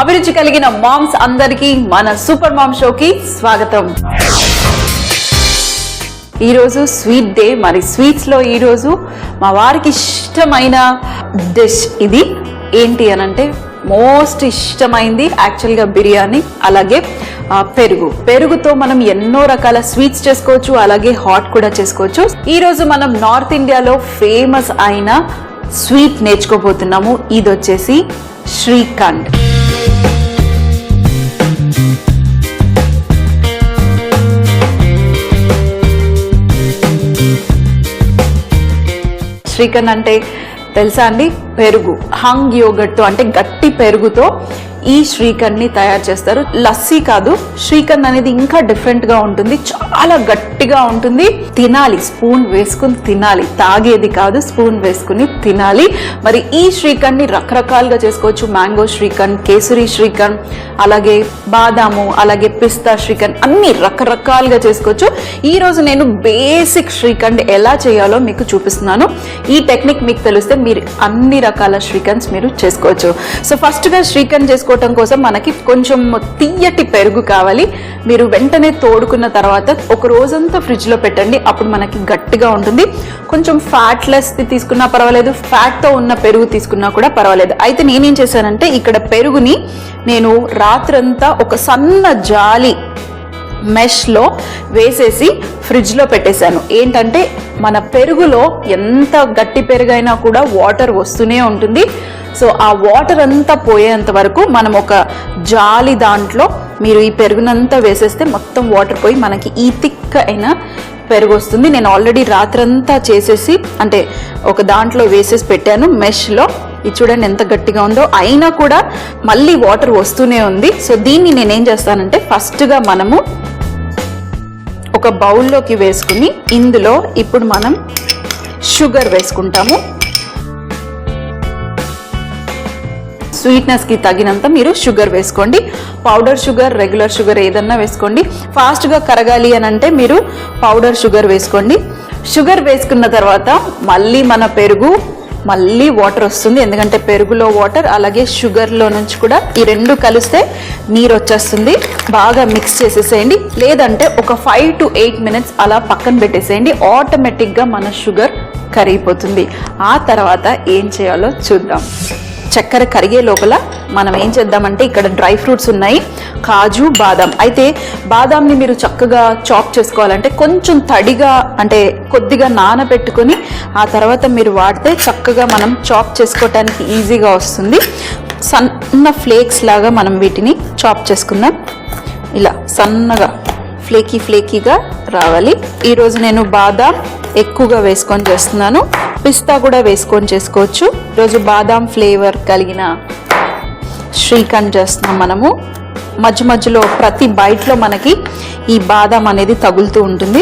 అభిరుచి కలిగిన మామ్స్ అందరికీ మన సూపర్ మామ్ షోకి స్వాగతం. ఈరోజు స్వీట్ డే. మరి స్వీట్స్లో ఈరోజు మా వారికి ఇష్టమైన డిష్ ఇది. ఏంటి అని అంటే మోస్ట్ ఇష్టమైంది యాక్చువల్గా బిర్యానీ, అలాగే పెరుగుతో మనం ఎన్నో రకాల స్వీట్స్ చేసుకోవచ్చు, అలాగే హాట్ కూడా చేసుకోవచ్చు. ఈరోజు మనం నార్త్ ఇండియాలో ఫేమస్ అయిన స్వీట్ నేర్చుకోబోతున్నాము. ఇది వచ్చేసి శ్రీఖండ్. శ్రీఖండ్ అంటే తెలుసా అండి? పెరుగు, హంగ్ యోగర్ట్తో అంటే గట్టి పెరుగుతో ఈ శ్రీఖండ్ని తయారు చేస్తారు. లస్సీ కాదు, శ్రీఖండ్ అనేది ఇంకా డిఫరెంట్గా ఉంటుంది, చాలా గట్టిగా ఉంటుంది. తినాలి, స్పూన్ వేసుకుని తినాలి, తాగేది కాదు, స్పూన్ వేసుకుని తినాలి. మరి ఈ శ్రీఖండ్ని రకరకాలుగా చేసుకోవచ్చు. మ్యాంగో శ్రీఖండ్, కేసరి శ్రీఖండ్, అలాగే బాదాము, అలాగే పిస్తా శ్రీఖండ్, అన్ని రకరకాలుగా చేసుకోవచ్చు. ఈరోజు నేను బేసిక్ శ్రీఖండ్ ఎలా చేయాలో మీకు చూపిస్తున్నాను. ఈ టెక్నిక్ మీకు తెలిస్తే మీరు అన్ని రకాల శ్రీఖండ్స్ మీరు చేసుకోవచ్చు. సో ఫస్ట్గా శ్రీఖండ్ చేసుకోవటం కోసం మనకి కొంచెం తియ్యటి పెరుగు కావాలి. మీరు వెంటనే తోడుకున్న తర్వాత ఒక రోజంతా ఫ్రిడ్జ్ లో పెట్టండి, అప్పుడు మనకి గట్టిగా ఉంటుంది. కొంచెం ఫ్యాట్లెస్ తీసుకున్నా పర్వాలేదు, ఫ్యాట్ తో ఉన్న పెరుగు తీసుకున్నా కూడా పర్వాలేదు. అయితే నేనేం చేశానంటే ఇక్కడ పెరుగుని నేను రాత్రంతా ఒక సన్న జాలి మెష్లో వేసేసి ఫ్రిడ్జ్లో పెట్టేశాను. ఏంటంటే మన పెరుగులో ఎంత గట్టి పెరుగైనా కూడా వాటర్ వస్తూనే ఉంటుంది. సో ఆ వాటర్ అంతా పోయేంత వరకు మనం ఒక జాలి దాంట్లో మీరు ఈ పెరుగునంతా వేసేస్తే మొత్తం వాటర్ పోయి మనకి ఈ థిక్ అయిన పెరుగు వస్తుంది. నేను ఆల్రెడీ రాత్రంతా చేసేసి అంటే ఒక దాంట్లో వేసేసి పెట్టాను మెష్లో. ఇది చూడండి ఎంత గట్టిగా ఉందో, అయినా కూడా మళ్ళీ వాటర్ వస్తూనే ఉంది. సో దీన్ని నేనేం చేస్తానంటే ఫస్ట్గా మనము ఒక బౌల్లోకి వేసుకుని ఇందులో ఇప్పుడు మనం షుగర్ వేసుకుంటాము. స్వీట్నెస్కి తగినంత మీరు షుగర్ వేసుకోండి. పౌడర్ షుగర్, రెగ్యులర్ షుగర్ ఏదన్నా వేసుకోండి. ఫాస్ట్గా కరగాలి అని అంటే మీరు పౌడర్ షుగర్ వేసుకోండి. షుగర్ వేసుకున్న తర్వాత మళ్ళీ మన పెరుగు మళ్ళీ వాటర్ వస్తుంది, ఎందుకంటే పెరుగులో వాటర్ అలాగే షుగర్లో నుంచి కూడా ఈ రెండు కలిస్తే నీరు వచ్చేస్తుంది. బాగా మిక్స్ చేసేసేయండి, లేదంటే ఒక 5 to 8 minutes అలా పక్కన పెట్టేసేయండి. ఆటోమేటిక్గా మన షుగర్ కరిగిపోతుంది. ఆ తర్వాత ఏం చేయాలో చూద్దాం. చక్కెర కరిగే లోపల మనం ఏం చేద్దామంటే ఇక్కడ డ్రై ఫ్రూట్స్ ఉన్నాయి, కాజు, బాదాం. అయితే బాదాంని మీరు చక్కగా చాప్ చేసుకోవాలంటే కొంచెం తడిగా అంటే కొద్దిగా నానబెట్టుకొని ఆ తర్వాత మీరు వాడితే చక్కగా మనం చాప్ చేసుకోవటానికి ఈజీగా వస్తుంది. సన్న ఫ్లేక్స్ లాగా మనం వీటిని చాప్ చేసుకుందాం. ఇలా సన్నగా ఫ్లేకీగా రావాలి. ఈరోజు నేను బాదాం ఎక్కువగా వేసుకొని చేస్తున్నాను, పిస్తా కూడా వేసుకొని చేసుకోవచ్చు. ఈరోజు బాదాం ఫ్లేవర్ కలిగిన శ్రీఖండ్ చేస్తున్నాం మనము. మధ్యలో ప్రతి బైట్లో మనకి ఈ బాదాం అనేది తగులుతూ ఉంటుంది.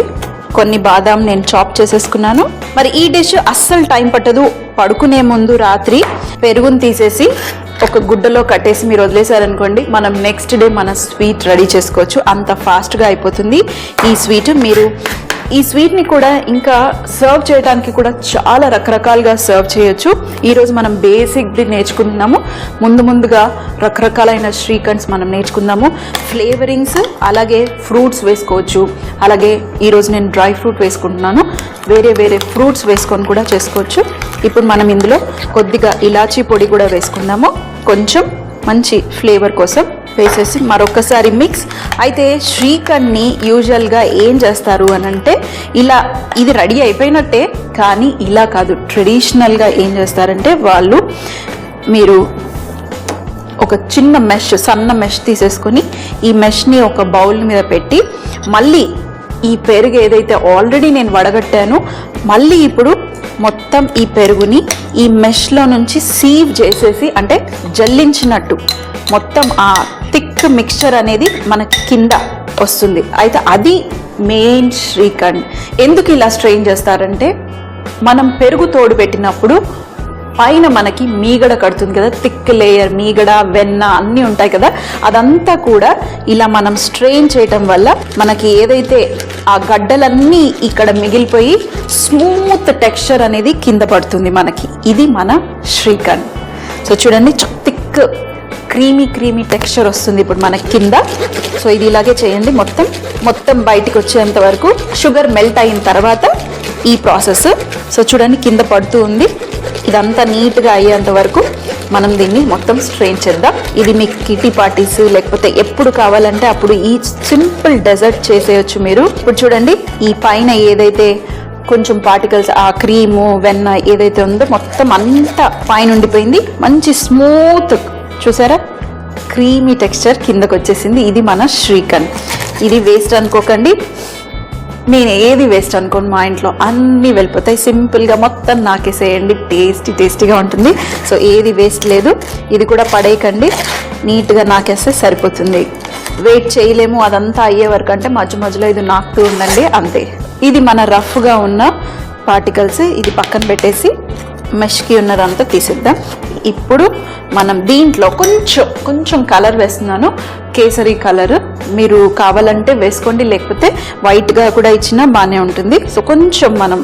కొన్ని బాదాం నేను చాప్ చేసేసుకున్నాను. మరి ఈ డిష్ అస్సలు టైం పట్టదు. పడుకునే ముందు రాత్రి పెరుగుని తీసేసి ఒక గుడ్డలో కట్టేసి మీరు వదిలేశారనుకోండి, మనం నెక్స్ట్ డే మన స్వీట్ రెడీ చేసుకోవచ్చు. అంత ఫాస్ట్గా అయిపోతుంది ఈ స్వీట్. మీరు ఈ స్వీట్ని కూడా ఇంకా సర్వ్ చేయడానికి కూడా చాలా రకరకాలుగా సర్వ్ చేయొచ్చు. ఈరోజు మనం బేసిక్ది నేర్చుకుంటున్నాము. ముందుగా రకరకాలైన శ్రీఖండ్స్ మనం నేర్చుకుందాము. ఫ్లేవరింగ్స్ అలాగే ఫ్రూట్స్ వేసుకోవచ్చు. అలాగే ఈరోజు నేను డ్రై ఫ్రూట్ వేసుకుంటున్నాను, వేరే ఫ్రూట్స్ వేసుకొని కూడా చేసుకోవచ్చు. ఇప్పుడు మనం ఇందులో కొద్దిగా ఇలాచీ పొడి కూడా వేసుకుందాము, కొంచెం మంచి ఫ్లేవర్ కోసం వేసేసి మరొకసారి మిక్స్. అయితే శ్రీఖండ్ని యూజువల్గా ఏం చేస్తారు అని అంటే ఇలా ఇది రెడీ అయిపోయినట్టే, కానీ ఇలా కాదు. ట్రెడిషనల్గా ఏం చేస్తారంటే వాళ్ళు మీరు ఒక చిన్న మెష్, సన్న మెష్ తీసేసుకొని ఈ మెష్ని ఒక బౌల్ మీద పెట్టి మళ్ళీ ఈ పెరుగు ఏదైతే ఆల్రెడీ నేను వడగట్టానో మళ్ళీ ఇప్పుడు మొత్తం ఈ పెరుగుని ఈ మెష్లో నుంచి సీవ్ చేసేసి అంటే జల్లించినట్టు మొత్తం ఆ థిక్ మిక్స్చర్ అనేది మనకి కింద వస్తుంది. అయితే అది మెయిన్ శ్రీఖండ్. ఎందుకు ఇలా స్ట్రెయిన్ చేస్తారంటే మనం పెరుగు తోడు పెట్టినప్పుడు పైన మనకి మీగడ కడుతుంది కదా, థిక్ లేయర్, మీగడ, వెన్న అన్నీ ఉంటాయి కదా, అదంతా కూడా ఇలా మనం స్ట్రెయిన్ చేయటం వల్ల మనకి ఏదైతే ఆ గడ్డలన్నీ ఇక్కడ మిగిలిపోయి స్మూత్ టెక్స్చర్ అనేది కింద పడుతుంది మనకి. ఇది మన శ్రీఖండ్. సో చూడండి, థిక్ క్రీమీ టెక్స్చర్ వస్తుంది ఇప్పుడు మన కింద. సో ఇది ఇలాగే చేయండి, మొత్తం బయటికి వచ్చేంత వరకు. షుగర్ మెల్ట్ అయిన తర్వాత ఈ ప్రాసెస్. సో చూడండి కింద పడుతూ ఉంది. ఇదంతా నీట్గా అయ్యేంత వరకు మనం దీన్ని మొత్తం స్ట్రెయిన్ చేద్దాం. ఇది మీకు కిటీ పార్టీస్ లేకపోతే ఎప్పుడు కావాలంటే అప్పుడు ఈ సింపుల్ డెజర్ట్ చేసేయచ్చు మీరు. ఇప్పుడు చూడండి ఈ పైన ఏదైతే కొంచెం పార్టికల్స్, ఆ క్రీము వెన్న ఏదైతే ఉందో మొత్తం అంతా పైన ఉండిపోయింది. మంచి స్మూత్, చూసారా క్రీమీ టెక్స్చర్ కిందకు వచ్చేసింది. ఇది మన శ్రీఖండ్. ఇది వేస్ట్ అనుకోకండి, నేను ఏది వేస్ట్ అనుకోను, మా ఇంట్లో అన్నీ వెళ్ళిపోతాయి. సింపుల్గా మొత్తం నాకేసేయండి, టేస్టీగా ఉంటుంది. సో ఏది వేస్ట్ లేదు. ఇది కూడా పడేయకండి, నీట్గా నాకేస్తే సరిపోతుంది. వెయిట్ చేయలేము అదంతా అయ్యే వరకు అంటే మధ్యలో ఇది నాకుతూ ఉండండి, అంతే. ఇది మన రఫ్గా ఉన్న పార్టికల్స్, ఇది పక్కన పెట్టేసి మెష్కి ఉన్నదంతా తీసేద్దాం. ఇప్పుడు మనం దీంట్లో కొంచెం కలర్ వేస్తున్నాను, కేసరి కలర్. మీరు కావాలంటే వేసుకోండి, లేకపోతే వైట్గా కూడా ఇచ్చినా బాగానే ఉంటుంది. సో కొంచెం మనం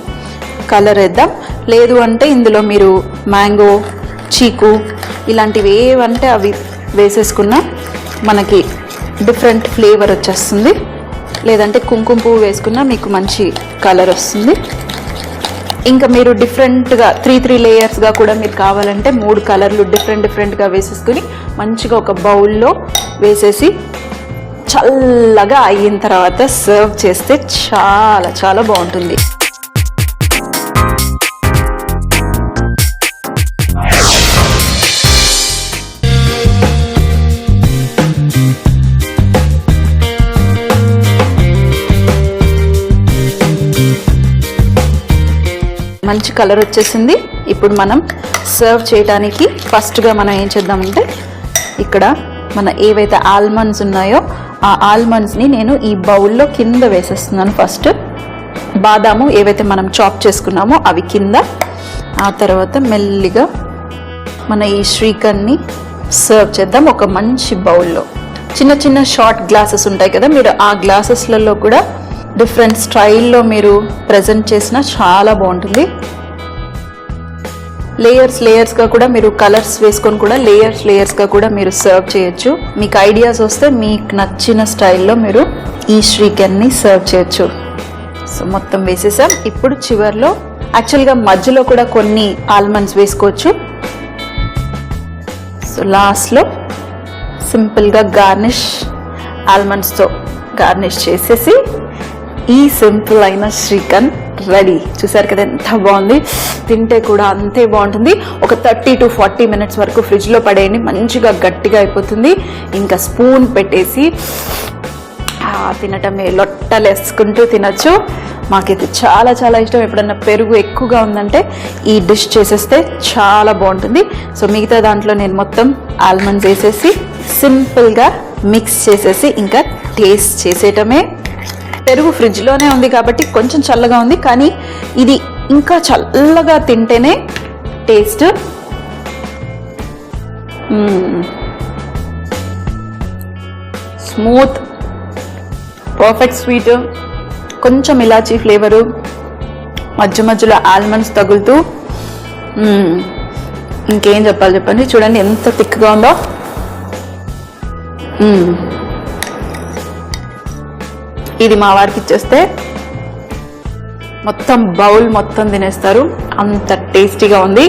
కలర్ వేద్దాం. లేదు అంటే ఇందులో మీరు మ్యాంగో, చీకు ఇలాంటివి ఏవంటే అవి వేసేసుకున్నా మనకి డిఫరెంట్ ఫ్లేవర్ వచ్చేస్తుంది. లేదంటే కుంకుమ పువ్వు వేసుకున్నా మీకు మంచి కలర్ వస్తుంది. ఇంకా మీరు డిఫరెంట్గా 3 లేయర్స్గా కూడా మీరు కావాలంటే 3 కలర్లు డిఫరెంట్గా వేసేసుకుని మంచిగా ఒక బౌల్లో వేసేసి చల్లగా అయిన తర్వాత సర్వ్ చేస్తే చాలా బాగుంటుంది. మంచి కలర్ వచ్చేసింది. ఇప్పుడు మనం సర్వ్ చేయడానికి ఫస్ట్గా మనం ఏం చేద్దామంటే ఇక్కడ మన ఏవైతే ఆల్మండ్స్ ఉన్నాయో ఆ ఆల్మండ్స్ని నేను ఈ బౌల్లో కింద వేసేస్తున్నాను. ఫస్ట్ బాదాము ఏవైతే మనం చాప్ చేసుకున్నామో అవి కింద. ఆ తర్వాత మెల్లిగా మన ఈ శ్రీఖండ్ని సర్వ్ చేద్దాం ఒక మంచి బౌల్లో. చిన్న షార్ట్ గ్లాసెస్ ఉంటాయి కదా, మీరు ఆ గ్లాసెస్లలో కూడా డిఫరెంట్ స్టైల్లో మీరు ప్రజెంట్ చేసినా చాలా బాగుంటుంది. లేయర్స్గా కూడా మీరు కలర్స్ వేసుకొని కూడా లేయర్స్గా కూడా మీరు సర్వ్ చేయొచ్చు. మీకు ఐడియాస్ వస్తే మీకు నచ్చిన స్టైల్లో మీరు ఈ శ్రీఖండ్ని సర్వ్ చేయొచ్చు. సో మొత్తం వేసేసాం. ఇప్పుడు చివర్లో యాక్చువల్గా మధ్యలో కూడా కొన్ని ఆల్మండ్స్ వేసుకోవచ్చు. సో లాస్ట్లో సింపుల్గా గార్నిష్ ఆల్మండ్స్తో గార్నిష్ చేసేసి ఈ సింపుల్ అయిన శ్రీఖండ్ రెడీ. చూసారు కదా ఎంత బాగుంది, తింటే కూడా అంతే బాగుంటుంది. ఒక 30 to 40 minutes వరకు ఫ్రిడ్జ్లో పడేయండి, మంచిగా గట్టిగా అయిపోతుంది. ఇంకా స్పూన్ పెట్టేసి తినటమే, లొట్టలు వేసుకుంటూ తినచ్చు. మాకైతే చాలా ఇష్టం. ఎప్పుడన్నా పెరుగు ఎక్కువగా ఉందంటే ఈ డిష్ చేసేస్తే చాలా బాగుంటుంది. సో మిగతా దాంట్లో నేను మొత్తం ఆల్మండ్స్ వేసేసి సింపుల్గా మిక్స్ చేసేసి ఇంకా టేస్ట్ చేసేయటమే. పెరుగు ఫ్రిడ్జ్లోనే ఉంది కాబట్టి కొంచెం చల్లగా ఉంది, కానీ ఇది ఇంకా చల్లగా తింటేనే టేస్ట్. స్మూత్, పర్ఫెక్ట్ స్వీట్, కొంచెం ఇలాచీ ఫ్లేవరు, మధ్యలో ఆల్మండ్స్ తగులుతూ. ఇంకేం చెప్పాలి చెప్పండి. చూడండి ఎంత థిక్గా ఉందో. ఇది మా వారికి ఇచ్చేస్తే మొత్తం బౌల్ మొత్తం తినేస్తారు, అంత టేస్టీగా ఉంది.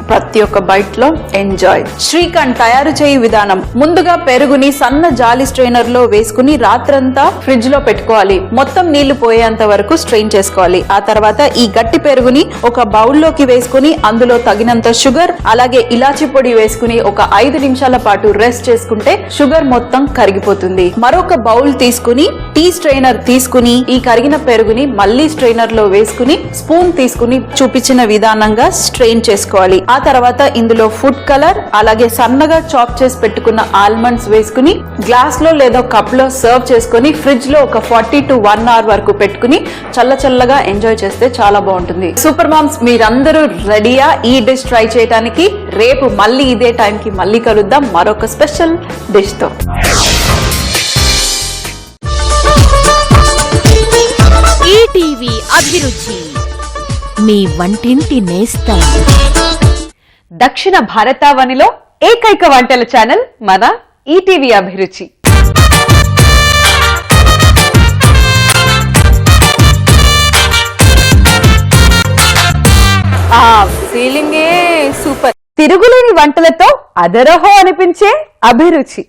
ప్రతి ఒక్క బైట్ లో ఎంజాయ్. శ్రీఖండ్ తయారు చేయు విధానం: ముందుగా పెరుగుని సన్న జాలి స్ట్రైనర్ లో వేసుకుని రాత్రంతా ఫ్రిడ్జ్ లో పెట్టుకోవాలి. మొత్తం నీళ్లు పోయేంత వరకు స్ట్రెయిన్ చేసుకోవాలి. ఆ తర్వాత ఈ గట్టి పెరుగుని ఒక బౌల్లోకి వేసుకుని అందులో తగినంత షుగర్ అలాగే ఇలాచి పొడి వేసుకుని ఒక 5 నిమిషాల పాటు రెస్ట్ చేసుకుంటే షుగర్ మొత్తం కరిగిపోతుంది. మరొక బౌల్ తీసుకుని టీ స్ట్రైనర్ తీసుకుని ఈ కరిగిన పెరుగుని మళ్ళీ స్ట్రైనర్ లో వేసుకుని స్పూన్ తీసుకుని చూపించిన విధానంగా స్ట్రెయిన్ చేసుకోవాలి. ఆ తర్వాత ఇందులో ఫుడ్ కలర్ అలాగే సన్నగా చాప్ చేసి పెట్టుకున్న ఆల్మండ్స్ వేసుకుని గ్లాస్ లో లేదా కప్ లో సర్వ్ చేసుకుని ఫ్రిడ్జ్ లో ఒక 40 to 1 hour వరకు పెట్టుకుని చల్లగా ఎంజాయ్ చేస్తే చాలా బాగుంటుంది. సూపర్ మామ్స్, మీరందరూ రెడీయా ఈ డిష్ ట్రై చేయడానికి? రేపు మళ్ళీ ఇదే టైంకి మళ్ళీ కలుద్దాం మరొక స్పెషల్ డిష్ తో. ఈటీవీ అభిరుచి, మీ వంటింటి నేస్తం. దక్షిణ భారతావనిలో ఏకైక వంటల ఛానల్ మన ఈటీవీ అభిరుచి. ఆ ఫీలింగే సూపర్. తిరుగులేని వంటలతో అదరహో అనిపించే అభిరుచి.